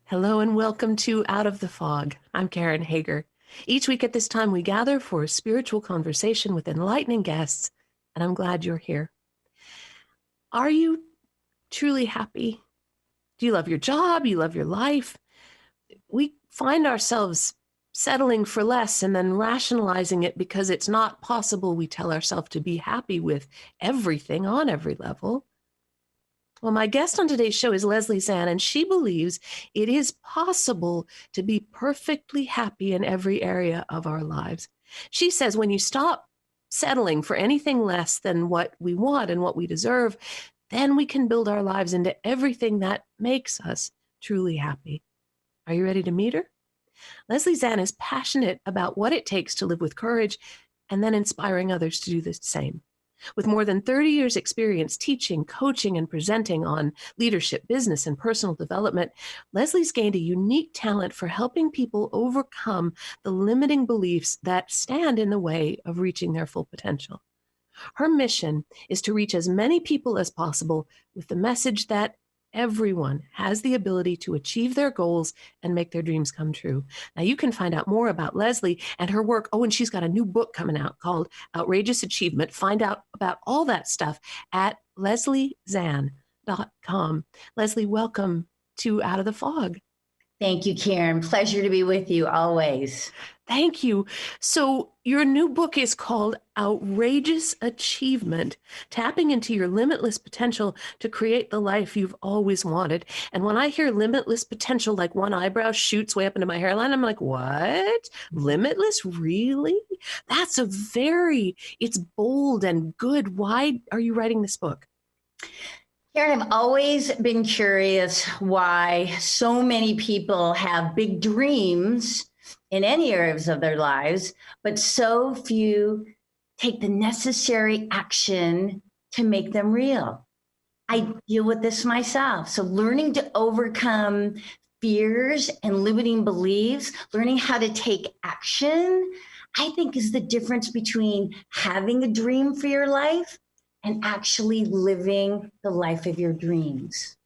Hello and welcome to Out of the Fog. I'm Karen Hager. Each week at this time, we gather for a spiritual conversation with enlightening guests, and I'm glad you're here. Are you truly happy? Do you love your job? You love your life? We find ourselves settling for less and then rationalizing it because it's not possible, we tell ourselves, to be happy with everything on every level. Well, my guest on today's show is Leslie Zann, and she believes it is possible to be perfectly happy in every area of our lives. She says when you stop settling for anything less than what we want and what we deserve, then we can build our lives into everything that makes us truly happy. Are you ready to meet her? Leslie Zann is passionate about what it takes to live with courage and then inspiring others to do the same. With more than 30 years' experience teaching, coaching, and presenting on leadership, business, and personal development, Leslie's gained a unique talent for helping people overcome the limiting beliefs that stand in the way of reaching their full potential. Her mission is to reach as many people as possible with the message that everyone has the ability to achieve their goals and make their dreams come true. Now, you can find out more about Leslie and her work. Oh, and she's got a new book coming out called Outrageous Achievement. Find out about all that stuff at lesliezann.com. Leslie, welcome to Out of the Fog. Thank you, Karen. Pleasure to be with you always. Thank you. So your new book is called Outrageous Achievement, Tapping into Your Limitless Potential to Create the Life You've Always Wanted. And when I hear limitless potential, like one eyebrow shoots way up into my hairline, I'm like, what? Limitless? Really? It's bold and good. Why are you writing this book? Karen, I've always been curious why so many people have big dreams in any areas of their lives, but so few take the necessary action to make them real. I deal with this myself. So learning to overcome fears and limiting beliefs, learning how to take action, I think is the difference between having a dream for your life and actually living the life of your dreams.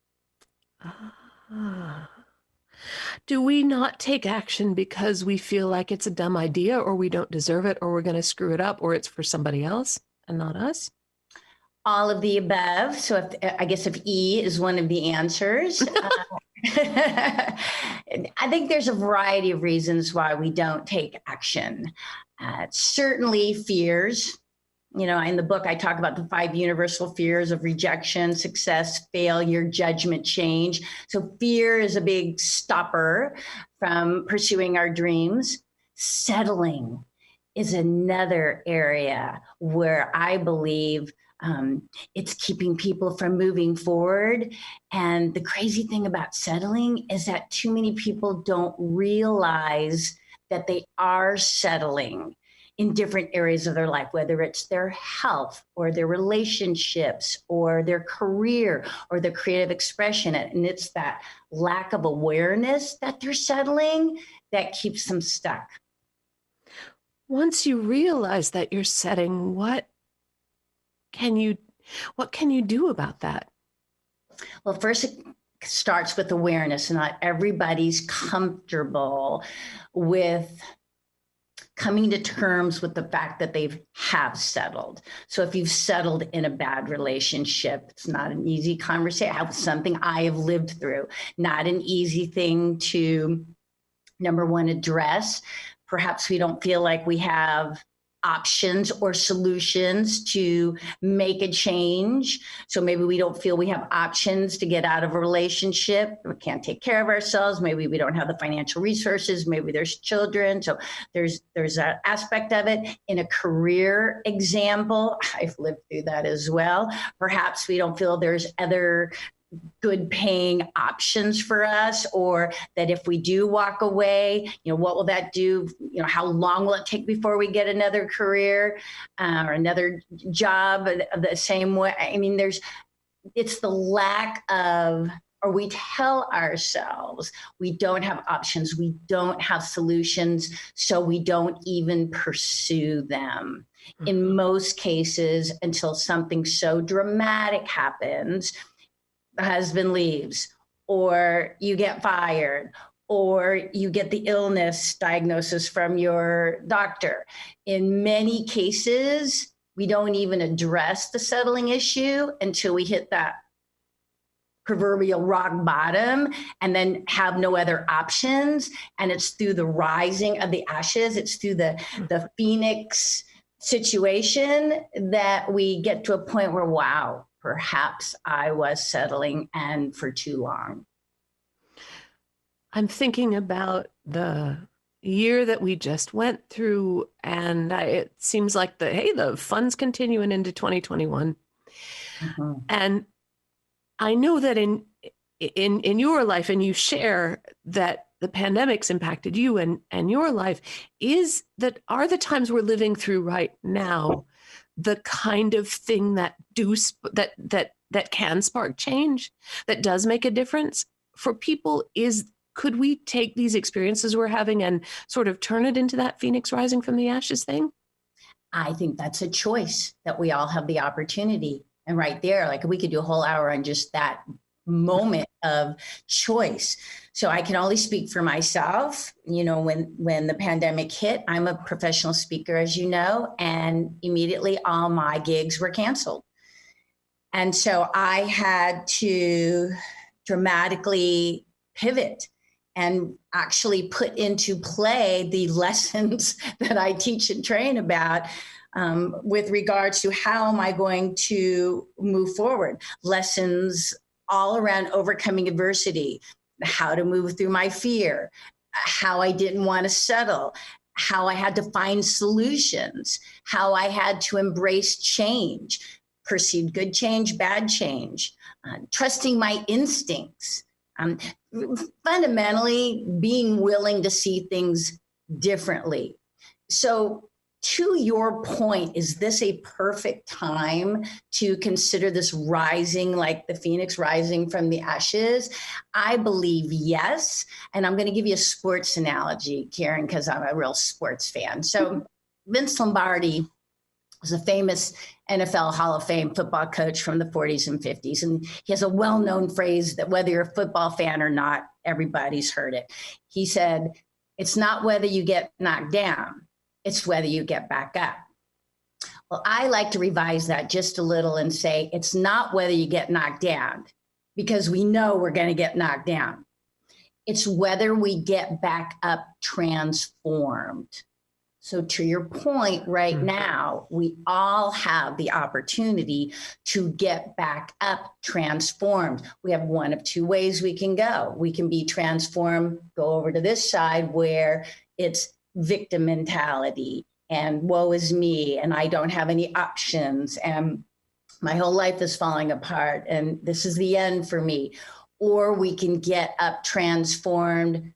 Do we not take action because we feel like it's a dumb idea, or we don't deserve it, or we're going to screw it up, or it's for somebody else and not us? All of the above. So I guess if E is one of the answers. I think there's a variety of reasons why we don't take action. Certainly fears. You know, in the book, I talk about the 5 universal fears of rejection, success, failure, judgment, change. So fear is a big stopper from pursuing our dreams. Settling is another area where I believe it's keeping people from moving forward. And the crazy thing about settling is that too many people don't realize that they are settling in different areas of their life, whether it's their health or their relationships or their career or their creative expression. And it's that lack of awareness that they're settling that keeps them stuck. Once you realize that you're setting, what can you do about that? Well, first it starts with awareness. Not everybody's comfortable with coming to terms with the fact that they have settled. So if you've settled in a bad relationship, it's not an easy conversation. Something I have lived through, not an easy thing to, number one, address. Perhaps we don't feel like we have options or solutions to make a change. So maybe we don't feel we have options to get out of a relationship. We can't take care of ourselves. Maybe we don't have the financial resources. Maybe there's children. So there's an aspect of it. In a career example, I've lived through that as well. Perhaps we don't feel there's other good paying options for us, or that if we do walk away, what will that do? How long will it take before we get another career or another job the same way? I mean, it's the lack of, or we tell ourselves we don't have options, we don't have solutions, so we don't even pursue them. In most cases, until something so dramatic happens, the husband leaves, or you get fired, or you get the illness diagnosis from your doctor. In many cases, we don't even address the settling issue until we hit that proverbial rock bottom and then have no other options. And it's through the rising of the ashes, it's through the phoenix situation that we get to a point where, wow, perhaps I was settling and for too long. I'm thinking about the year that we just went through, and it seems like the fun's continuing into 2021. Mm-hmm. And I know that in your life, and you share that the pandemic's impacted you and your life, are the times we're living through right now the kind of thing that can spark change, that does make a difference for people? Could we take these experiences we're having and sort of turn it into that phoenix rising from the ashes thing? I think that's a choice that we all have the opportunity. And right there, like, we could do a whole hour on just that moment of choice. So I can only speak for myself. You know, when the pandemic hit, I'm a professional speaker, as you know, and immediately all my gigs were canceled. And so I had to dramatically pivot and actually put into play the lessons that I teach and train about with regards to how am I going to move forward. Lessons all around overcoming adversity, how to move through my fear, how I didn't want to settle, how I had to find solutions, how I had to embrace change, perceived good change, bad change, trusting my instincts. Fundamentally, being willing to see things differently. So, to your point, is this a perfect time to consider this rising, like the phoenix rising from the ashes? I believe yes. And I'm going to give you a sports analogy, Karen, because I'm a real sports fan. So Vince Lombardi was a famous NFL Hall of Fame football coach from the 40s and 50s. And he has a well-known phrase that whether you're a football fan or not, everybody's heard it. He said, it's not whether you get knocked down, it's whether you get back up. Well, I like to revise that just a little and say, it's not whether you get knocked down, because we know we're going to get knocked down. It's whether we get back up transformed. So to your point, right now, we all have the opportunity to get back up transformed. We have one of two ways we can go. We can be transformed, go over to this side where it's victim mentality and woe is me and I don't have any options and my whole life is falling apart and this is the end for me. Or we can get up transformed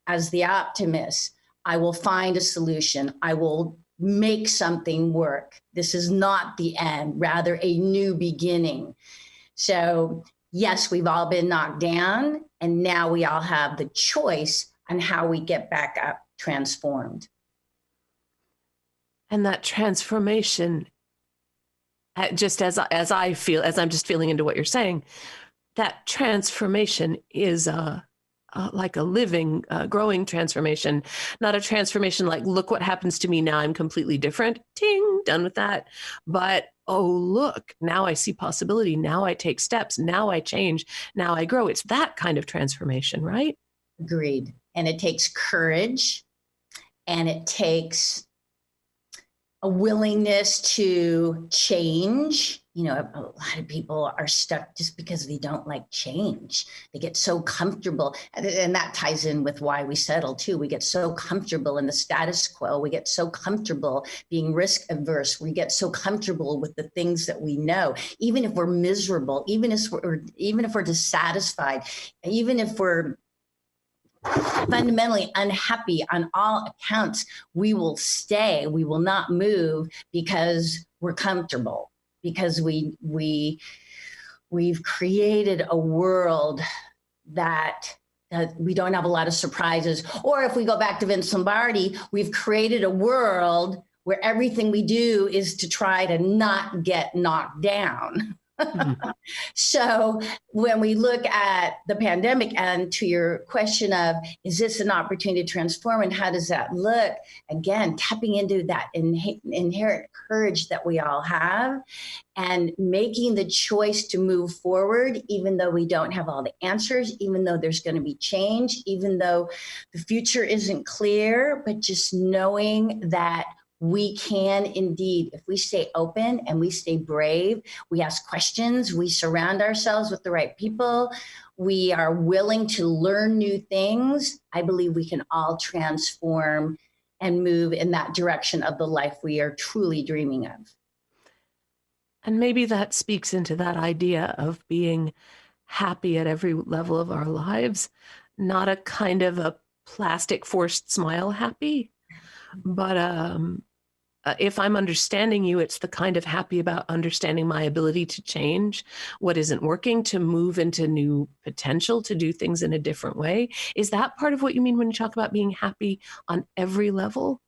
as the optimist. I will find a solution. I will make something work. This is not the end, rather a new beginning. So yes, we've all been knocked down and now we all have the choice on how we get back up transformed. And that transformation, just as I'm just feeling into what you're saying, that transformation is like a living, growing transformation, not a transformation like, look what happens to me now, I'm completely different, ting, done with that. But, oh, look, now I see possibility, now I take steps, now I change, now I grow. It's that kind of transformation, right? Agreed. And it takes courage and it takes a willingness to change. You know, a lot of people are stuck just because they don't like change. They get so comfortable. And that ties in with why we settle too. We get so comfortable in the status quo. We get so comfortable being risk averse. We get so comfortable with the things that we know, even if we're miserable, even if we're dissatisfied, even if we're fundamentally unhappy on all accounts, we will stay. We will not move because we're comfortable, because we've created a world that we don't have a lot of surprises. Or if we go back to Vince Lombardi, we've created a world where everything we do is to try to not get knocked down. Mhm. So when we look at the pandemic, and to your question of, is this an opportunity to transform and how does that look? Again, tapping into that inherent courage that we all have and making the choice to move forward, even though we don't have all the answers, even though there's going to be change, even though the future isn't clear, but just knowing that we can indeed, if we stay open and we stay brave, we ask questions, we surround ourselves with the right people, we are willing to learn new things, I believe we can all transform and move in that direction of the life we are truly dreaming of. And maybe that speaks into that idea of being happy at every level of our lives, not a kind of a plastic forced smile happy, but if I'm understanding you, it's the kind of happy about understanding my ability to change what isn't working, to move into new potential, to do things in a different way. Is that part of what you mean when you talk about being happy on every level?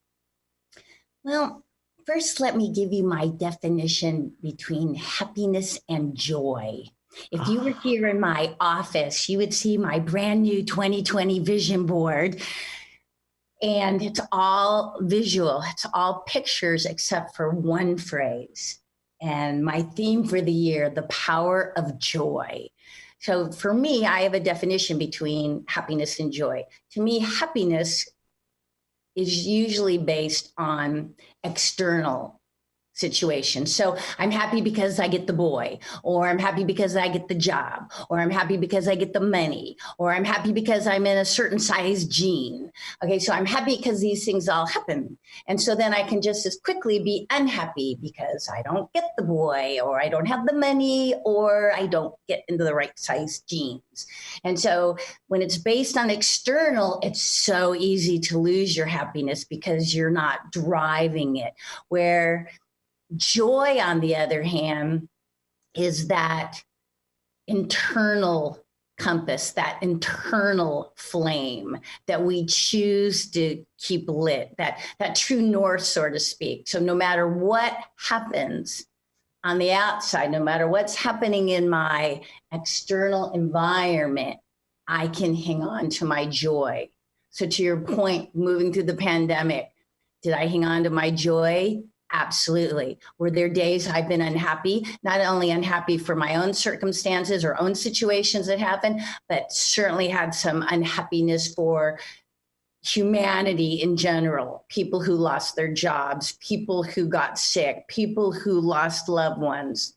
Well, first, let me give you my definition between happiness and joy. If you were Oh, here in my office, you would see my brand new 2020 vision board. And it's all visual, it's all pictures except for one phrase. And my theme for the year, the power of joy. So for me, I have a definition between happiness and joy. To me, happiness is usually based on external situation. So I'm happy because I get the boy, or I'm happy because I get the job, or I'm happy because I get the money, or I'm happy because I'm in a certain size jean. Okay, so I'm happy because these things all happen. And so then I can just as quickly be unhappy because I don't get the boy, or I don't have the money, or I don't get into the right size jeans. And so when it's based on external, it's so easy to lose your happiness because you're not driving it. Where joy, on the other hand, is that internal compass, that internal flame that we choose to keep lit, that true north, so to speak. So no matter what happens on the outside, no matter what's happening in my external environment, I can hang on to my joy. So to your point, moving through the pandemic, did I hang on to my joy? Absolutely. Were there days I've been unhappy? Not only unhappy for my own circumstances or own situations that happened, but certainly had some unhappiness for humanity in general, people who lost their jobs, people who got sick, people who lost loved ones,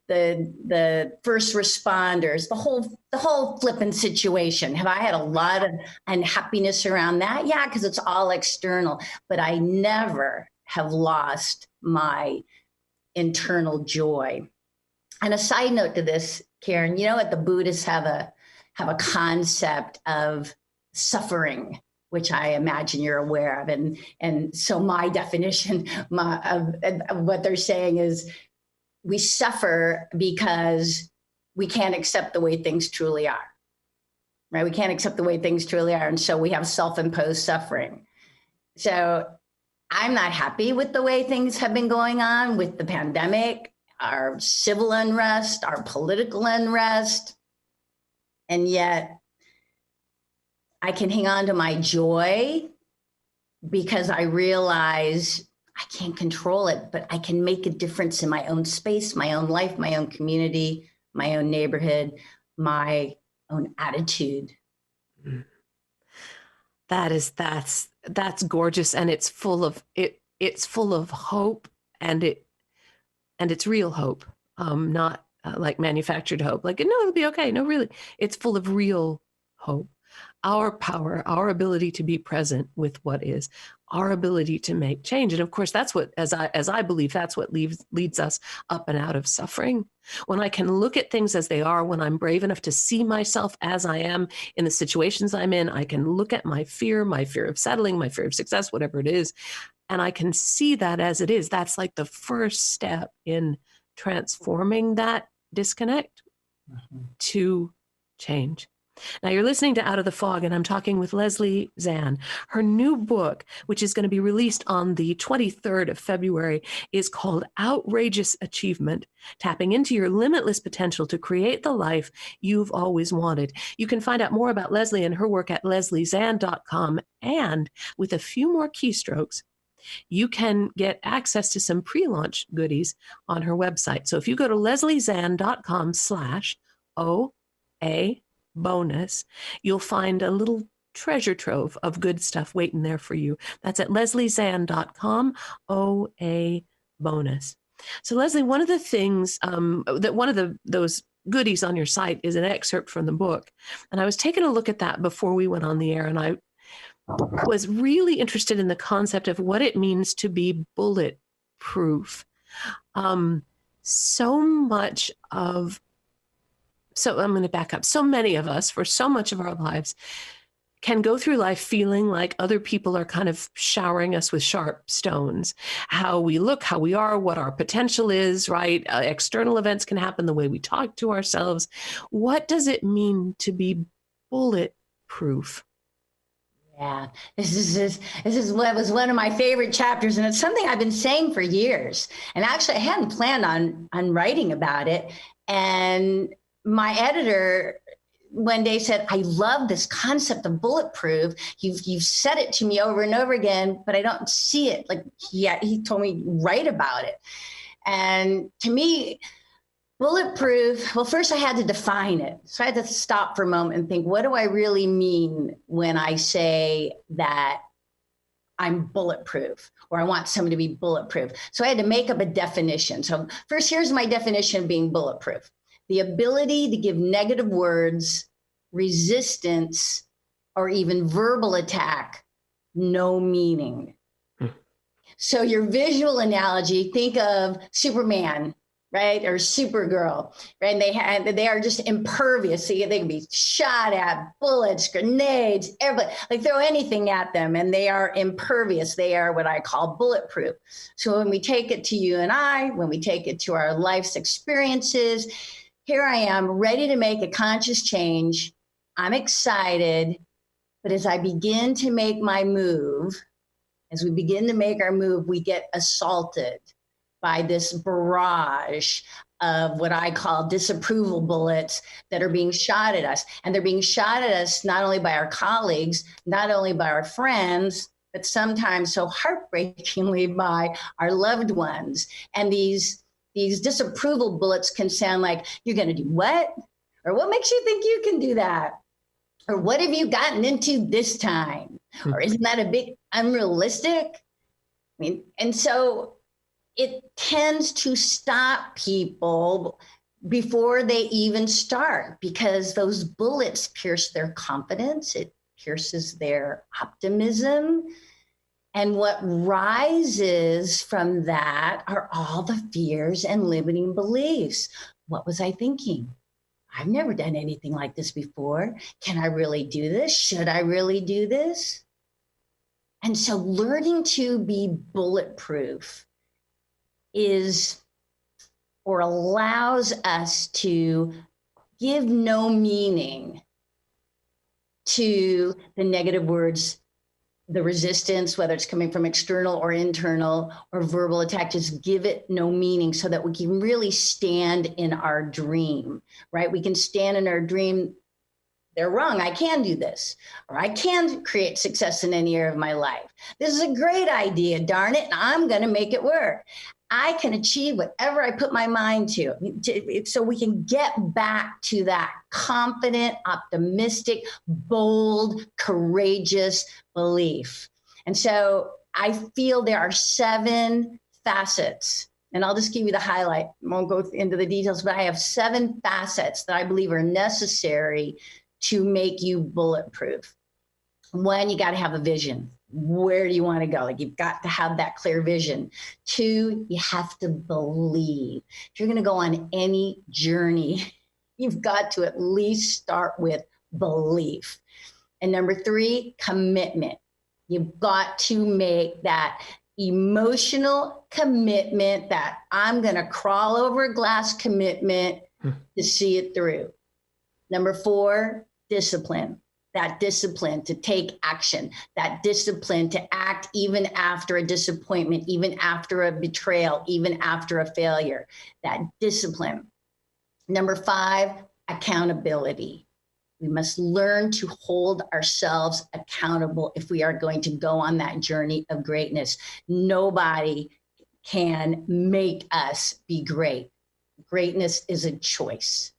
the first responders, the whole flipping situation. Have I had a lot of unhappiness around that? Yeah, because it's all external, but I never have lost my internal joy. And a side note to this, Karen, you know what, the Buddhists have a concept of suffering, which I imagine you're aware of. And so my definition of what they're saying is we suffer because we can't accept the way things truly are, right? We can't accept the way things truly are. And so we have self-imposed suffering. So I'm not happy with the way things have been going on with the pandemic, our civil unrest, our political unrest. And yet I can hang on to my joy because I realize I can't control it, but I can make a difference in my own space, my own life, my own community, my own neighborhood, my own attitude. That's gorgeous, and it's full of it's full of hope, and it's real hope, not like manufactured hope, like no, it'll be okay. No, really, it's full of real hope. Our power, our ability to be present with what is, our ability to make change. And of course, that's what, as I believe, that's what leads us up and out of suffering. When I can look at things as they are, when I'm brave enough to see myself as I am in the situations I'm in, I can look at my fear of settling, my fear of success, whatever it is, and I can see that as it is. That's like the first step in transforming that disconnect to change. Now, you're listening to Out of the Fog, and I'm talking with Leslie Zann. Her new book, which is going to be released on the 23rd of February, is called Outrageous Achievement, Tapping into Your Limitless Potential to Create the Life You've Always Wanted. You can find out more about Leslie and her work at lesliezann.com, and with a few more keystrokes, you can get access to some pre-launch goodies on her website. So if you go to lesliezann.com/OA bonus, you'll find a little treasure trove of good stuff waiting there for you. That's at lesliezann.com, OA bonus. So Leslie, one of the things that one of those goodies on your site is an excerpt from the book. And I was taking a look at that before we went on the air, and I was really interested in the concept of what it means to be bulletproof. So I'm going to back up. So many of us, for so much of our lives, can go through life feeling like other people are kind of showering us with sharp stones. How we look, how we are, what our potential is, right? External events can happen, the way we talk to ourselves. What does it mean to be bulletproof? Yeah, this is what was one of my favorite chapters, and it's something I've been saying for years. And actually, I hadn't planned on writing about it. And my editor one day said, "I love this concept of bulletproof. You've said it to me over and over again, but I don't see it." Like, yeah, he told me write about it. And to me, bulletproof, well, first I had to define it. So I had to stop for a moment and think, what do I really mean when I say that I'm bulletproof, or I want someone to be bulletproof? So I had to make up a definition. So first, here's my definition of being bulletproof: the ability to give negative words, resistance, or even verbal attack no meaning. So your visual analogy, think of Superman, right? Or Supergirl, right? And they are just impervious. So they can be shot at, bullets, grenades, everybody, like throw anything at them, and they are impervious. They are what I call bulletproof. So when we take it to you and I, when we take it to our life's experiences, here I am ready to make a conscious change. I'm excited, but as I begin to make my move, as we begin to make our move, we get assaulted by this barrage of what I call disapproval bullets that are being shot at us. And they're being shot at us not only by our colleagues, not only by our friends, but sometimes so heartbreakingly by our loved ones. And these disapproval bullets can sound like, "You're going to do what?" Or "What makes you think you can do that?" Or "What have you gotten into this time?" Or "Isn't that a bit unrealistic?" I mean, and so it tends to stop people before they even start, because those bullets pierce their confidence. It pierces their optimism. And what rises from that are all the fears and limiting beliefs. What was I thinking? I've never done anything like this before. Can I really do this? Should I really do this? And so learning to be bulletproof is, or allows us to give no meaning to the negative words, the resistance, whether it's coming from external or internal or verbal attack. Just give it no meaning so that we can really stand in our dream, right? We can stand in our dream. They're wrong. I can do this, or I can create success in any area of my life. This is a great idea, darn it, and I'm going to make it work. I can achieve whatever I put my mind to. So we can get back to that confident, optimistic, bold, courageous belief. And so I feel there are 7 facets, and I'll just give you the highlight. I won't go into the details, but I have 7 facets that I believe are necessary to make you bulletproof. 1, you got to have a vision. Where do you want to go? Like, you've got to have that clear vision. 2, you have to believe. If you're going to go on any journey, you've got to at least start with belief. And number 3, commitment. You've got to make that emotional commitment, that I'm going to crawl over a glass commitment to see it through. Number 4, discipline, that discipline to take action, that discipline to act even after a disappointment, even after a betrayal, even after a failure, that discipline. Number 5, accountability. We must learn to hold ourselves accountable if we are going to go on that journey of greatness. Nobody can make us be great. Greatness is a choice.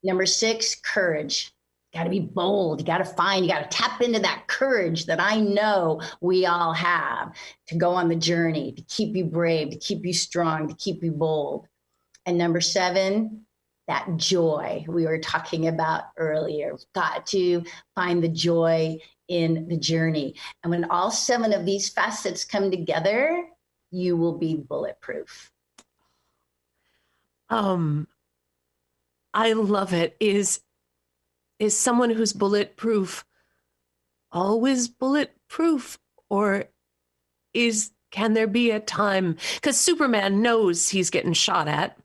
Number 6, courage. Got to be bold. You got to tap into that courage that I know we all have to go on the journey, to keep you brave, to keep you strong, to keep you bold. And number 7, that joy we were talking about earlier. We've got to find the joy in the journey. And when all 7 of these facets come together, you will be bulletproof. I love it. Is someone who's bulletproof always bulletproof, or can there be a time, because Superman knows he's getting shot at,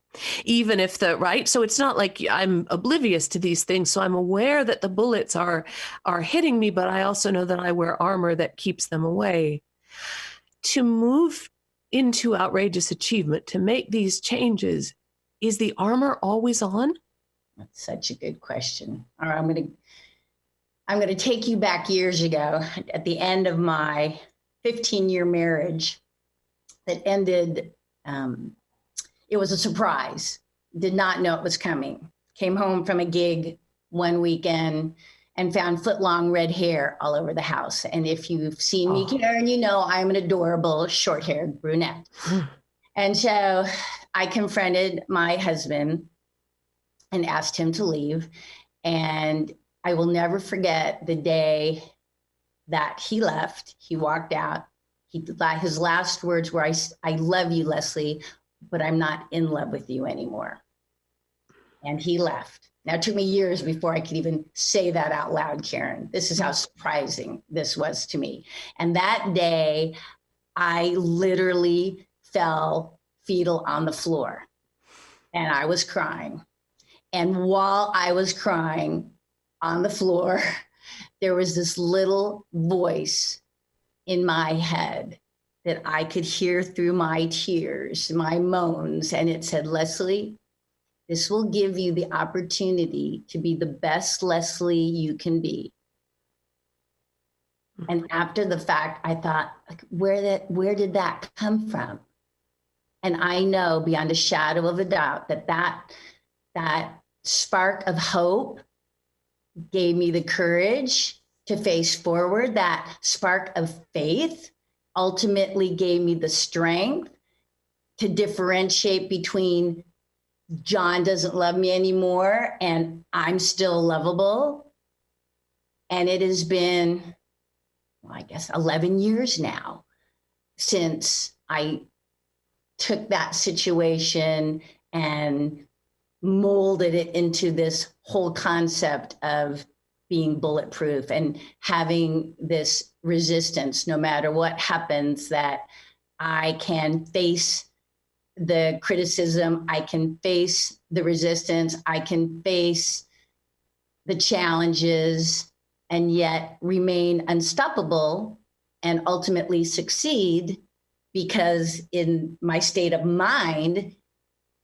even if right? So it's not like I'm oblivious to these things. So I'm aware that the bullets are hitting me, but I also know that I wear armor that keeps them away. To move into outrageous achievement, to make these changes, is the armor always on? That's such a good question. All right, I'm going to take you back years ago at the end of my 15-year marriage that ended. It was a surprise. Did not know it was coming. Came home from a gig one weekend and found foot-long red hair all over the house. And if you've seen me, Karen, you know I'm an adorable short-haired brunette. And so I confronted my husband and asked him to leave. And I will never forget the day that he left. He walked out. His last words were, I love you, Leslie, but I'm not in love with you anymore. And he left. Now, it took me years before I could even say that out loud, Karen. This is how surprising this was to me. And that day, I literally fell fetal on the floor and I was crying. And while I was crying on the floor, there was this little voice in my head that I could hear through my tears, my moans. And it said, Leslie, this will give you the opportunity to be the best Leslie you can be. And after the fact, I thought, where did that come from? And I know beyond a shadow of a doubt that spark of hope gave me the courage to face forward. That spark of faith ultimately gave me the strength to differentiate between John doesn't love me anymore and I'm still lovable. And it has been, well, I guess 11 years now since I took that situation and molded it into this whole concept of being bulletproof and having this resistance, no matter what happens, that I can face the criticism, I can face the resistance, I can face the challenges, and yet remain unstoppable and ultimately succeed, because in my state of mind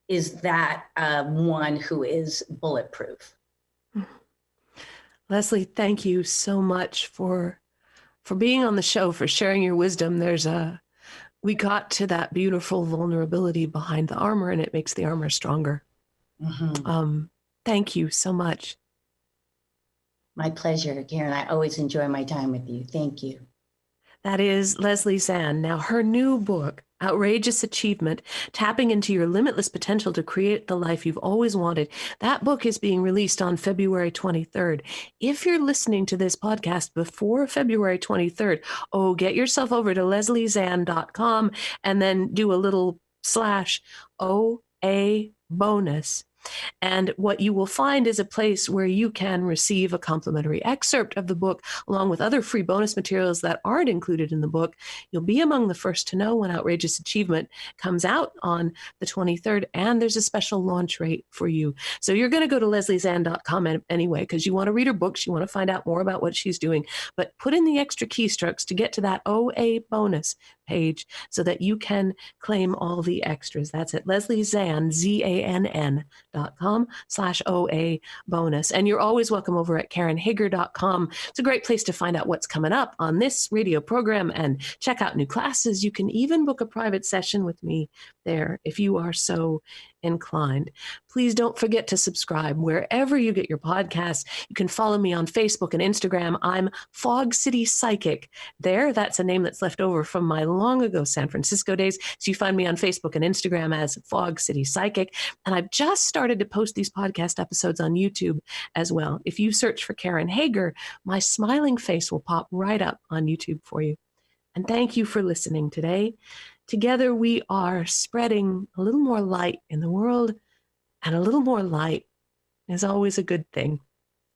is that one who is bulletproof. Leslie, thank you so much for being on the show, for sharing your wisdom. We got to that beautiful vulnerability behind the armor, and it makes the armor stronger. Mm-hmm. Thank you so much. My pleasure, Karen. I always enjoy my time with you. Thank you. That is Leslie Zann. Now, her new book, Outrageous Achievement, Tapping into Your Limitless Potential to Create the Life You've Always Wanted. That book is being released on February 23rd. If you're listening to this podcast before February 23rd, get yourself over to lesliezann.com and then do a little /OA bonus And what you will find is a place where you can receive a complimentary excerpt of the book, along with other free bonus materials that aren't included in the book. You'll be among the first to know when Outrageous Achievement comes out on the 23rd, and there's a special launch rate for you. So you're going to go to lesliezann.com anyway, because you want to read her books, you want to find out more about what she's doing, but put in the extra keystrokes to get to that OA bonus page so that you can claim all the extras. That's at lesliezann, ZANN.com/OA bonus. And you're always welcome over at KarenHager.com. It's a great place to find out what's coming up on this radio program and check out new classes. You can even book a private session with me there if you are so inclined. Please don't forget to subscribe wherever you get your podcasts. You can follow me on Facebook and Instagram. I'm Fog City Psychic there. That's a name that's left over from my long ago San Francisco days. So you find me on Facebook and Instagram as Fog City Psychic. And I've just started to post these podcast episodes on YouTube as well. If you search for Karen Hager, my smiling face will pop right up on YouTube for you. And thank you for listening today. Together, we are spreading a little more light in the world, and a little more light is always a good thing.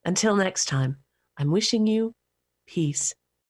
Until next time, I'm wishing you peace.